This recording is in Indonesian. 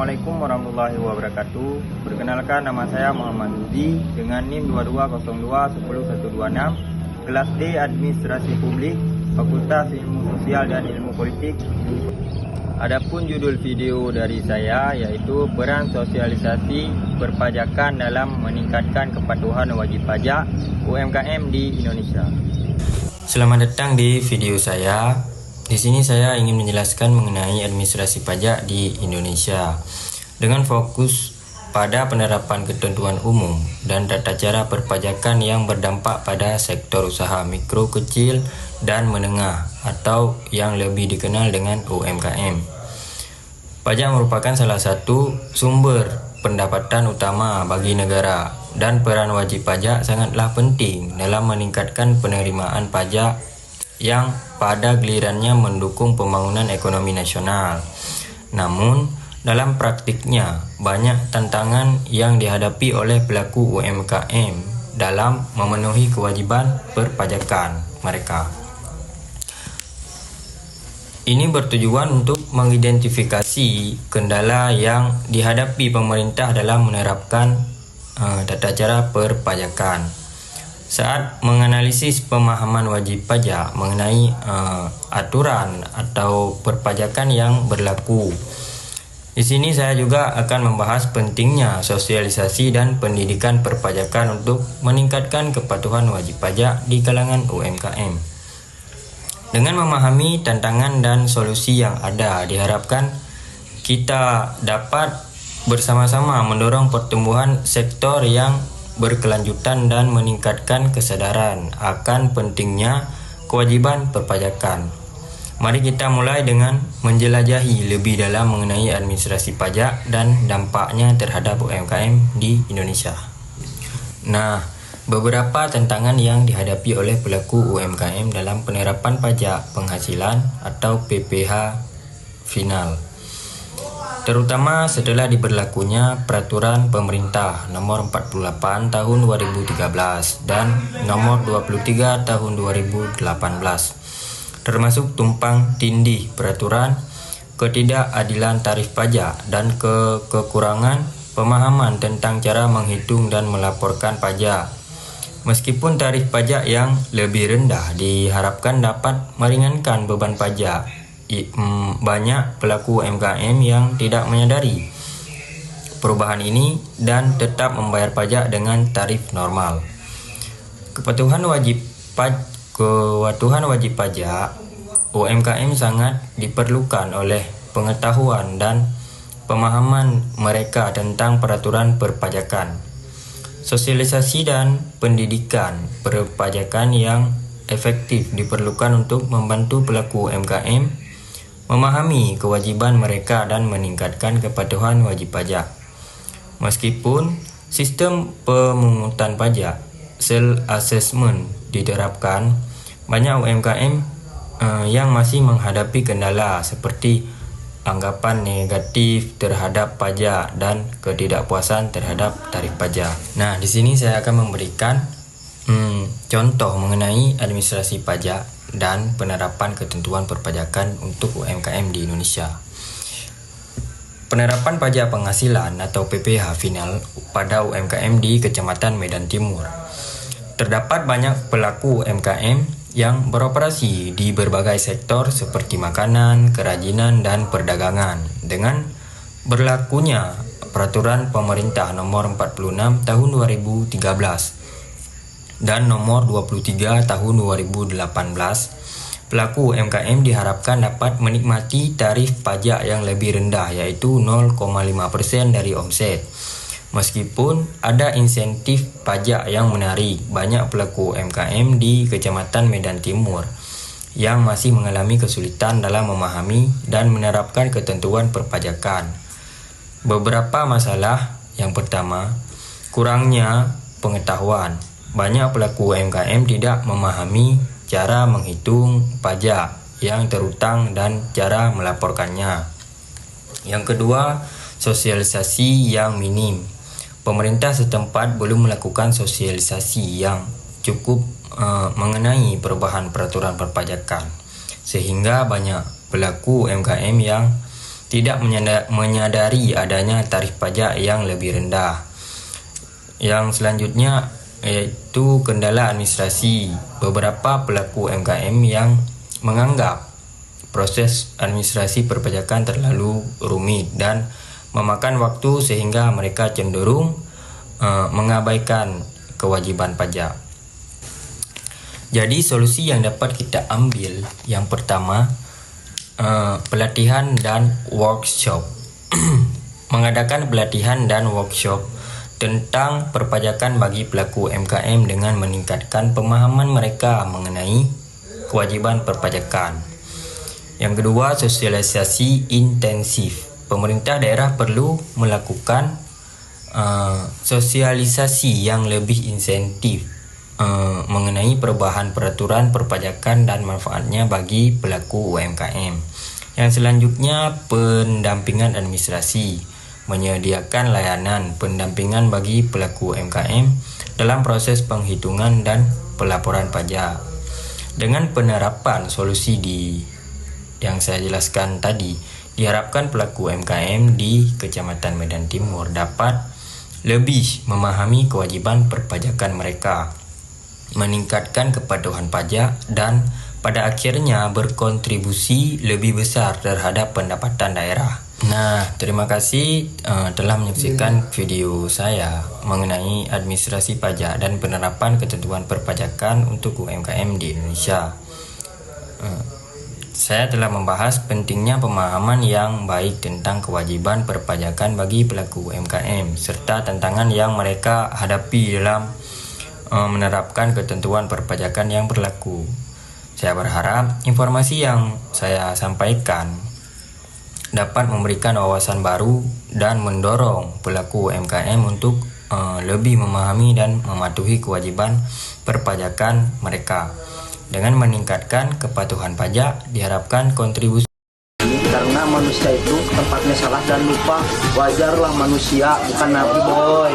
Assalamualaikum warahmatullahi wabarakatuh. Perkenalkan, nama saya Muhammad Ludi dengan NIM 2202 10126, kelas D Administrasi Publik, Fakultas Ilmu Sosial dan Ilmu Politik. Adapun judul video dari saya yaitu peran sosialisasi perpajakan dalam meningkatkan kepatuhan wajib pajak UMKM di Indonesia. Selamat datang di video saya. Di sini saya ingin menjelaskan mengenai administrasi pajak di Indonesia dengan fokus pada penerapan ketentuan umum dan tata cara perpajakan yang berdampak pada sektor usaha mikro, kecil, dan menengah atau yang lebih dikenal dengan UMKM. Pajak merupakan salah satu sumber pendapatan utama bagi negara dan peran wajib pajak sangatlah penting dalam meningkatkan penerimaan pajak yang pada gilirannya mendukung pembangunan ekonomi nasional. Namun, dalam praktiknya banyak tantangan yang dihadapi oleh pelaku UMKM dalam memenuhi kewajiban perpajakan mereka. Ini bertujuan untuk mengidentifikasi kendala yang dihadapi pemerintah dalam menerapkan tata cara perpajakan. Saat menganalisis pemahaman wajib pajak mengenai aturan atau perpajakan yang berlaku. Di sini saya juga akan membahas pentingnya sosialisasi dan pendidikan perpajakan untuk meningkatkan kepatuhan wajib pajak di kalangan UMKM. Dengan memahami tantangan dan solusi yang ada, diharapkan kita dapat bersama-sama mendorong pertumbuhan sektor yang berkelanjutan dan meningkatkan kesadaran akan pentingnya kewajiban perpajakan. Mari kita mulai dengan menjelajahi lebih dalam mengenai administrasi pajak dan dampaknya terhadap UMKM di Indonesia. Nah, beberapa tantangan yang dihadapi oleh pelaku UMKM dalam penerapan pajak penghasilan atau PPh final, terutama setelah diberlakunya Peraturan Pemerintah Nomor 48 Tahun 2013 dan Nomor 23 Tahun 2018, termasuk tumpang tindih peraturan, ketidakadilan tarif pajak, dan kekurangan pemahaman tentang cara menghitung dan melaporkan pajak. Meskipun tarif pajak yang lebih rendah diharapkan dapat meringankan beban pajak, banyak pelaku UMKM yang tidak menyadari perubahan ini dan tetap membayar pajak dengan tarif normal. Kepatuhan wajib pajak UMKM sangat diperlukan oleh pengetahuan dan pemahaman mereka tentang peraturan perpajakan. Sosialisasi dan pendidikan perpajakan yang efektif diperlukan untuk membantu pelaku UMKM memahami kewajiban mereka dan meningkatkan kepatuhan wajib pajak. Meskipun sistem pemungutan pajak self-assessment diterapkan, banyak UMKM yang masih menghadapi kendala seperti anggapan negatif terhadap pajak dan ketidakpuasan terhadap tarif pajak. Nah, di sini saya akan memberikan contoh mengenai administrasi pajak dan penerapan ketentuan perpajakan untuk UMKM di Indonesia. Penerapan pajak penghasilan atau PPh final pada UMKM di Kecamatan Medan Timur. Terdapat banyak pelaku UMKM yang beroperasi di berbagai sektor seperti makanan, kerajinan, dan perdagangan. Dengan berlakunya Peraturan Pemerintah Nomor 46 Tahun 2013 dan Nomor 23 Tahun 2018, pelaku UMKM diharapkan dapat menikmati tarif pajak yang lebih rendah, yaitu 0,5% dari omset. Meskipun ada insentif pajak yang menarik, banyak pelaku UMKM di Kecamatan Medan Timur yang masih mengalami kesulitan dalam memahami dan menerapkan ketentuan perpajakan. Beberapa masalah. Yang pertama, kurangnya pengetahuan. Banyak pelaku UMKM tidak memahami cara menghitung pajak yang terutang dan cara melaporkannya. Yang kedua, sosialisasi yang minim. Pemerintah setempat belum melakukan sosialisasi yang cukup mengenai perubahan peraturan perpajakan, sehingga banyak pelaku UMKM yang tidak menyadari adanya tarif pajak yang lebih rendah. Yang selanjutnya yaitu kendala administrasi. Beberapa pelaku UMKM yang menganggap proses administrasi perpajakan terlalu rumit dan memakan waktu sehingga mereka cenderung mengabaikan kewajiban pajak. Jadi solusi yang dapat kita ambil yang pertama, pelatihan dan workshop. Mengadakan pelatihan dan workshop tentang perpajakan bagi pelaku UMKM dengan meningkatkan pemahaman mereka mengenai kewajiban perpajakan. Yang kedua, sosialisasi intensif. Pemerintah daerah perlu melakukan sosialisasi yang lebih insentif mengenai perubahan peraturan perpajakan dan manfaatnya bagi pelaku UMKM. Yang selanjutnya, pendampingan administrasi. Menyediakan layanan pendampingan bagi pelaku UMKM dalam proses penghitungan dan pelaporan pajak. Dengan penerapan solusi yang saya jelaskan tadi, diharapkan pelaku UMKM di Kecamatan Medan Timur dapat lebih memahami kewajiban perpajakan mereka, meningkatkan kepatuhan pajak, dan pada akhirnya berkontribusi lebih besar terhadap pendapatan daerah. Nah, terima kasih telah menyaksikan video saya mengenai administrasi pajak dan penerapan ketentuan perpajakan untuk UMKM di Indonesia. Saya telah membahas pentingnya pemahaman yang baik tentang kewajiban perpajakan bagi pelaku UMKM serta tantangan yang mereka hadapi dalam menerapkan ketentuan perpajakan yang berlaku. Saya berharap informasi yang saya sampaikan dapat memberikan wawasan baru dan mendorong pelaku UMKM untuk lebih memahami dan mematuhi kewajiban perpajakan mereka. Dengan meningkatkan kepatuhan pajak, diharapkan kontribusi. Karena manusia itu tempatnya salah dan lupa. Wajarlah manusia, bukan nabi boy.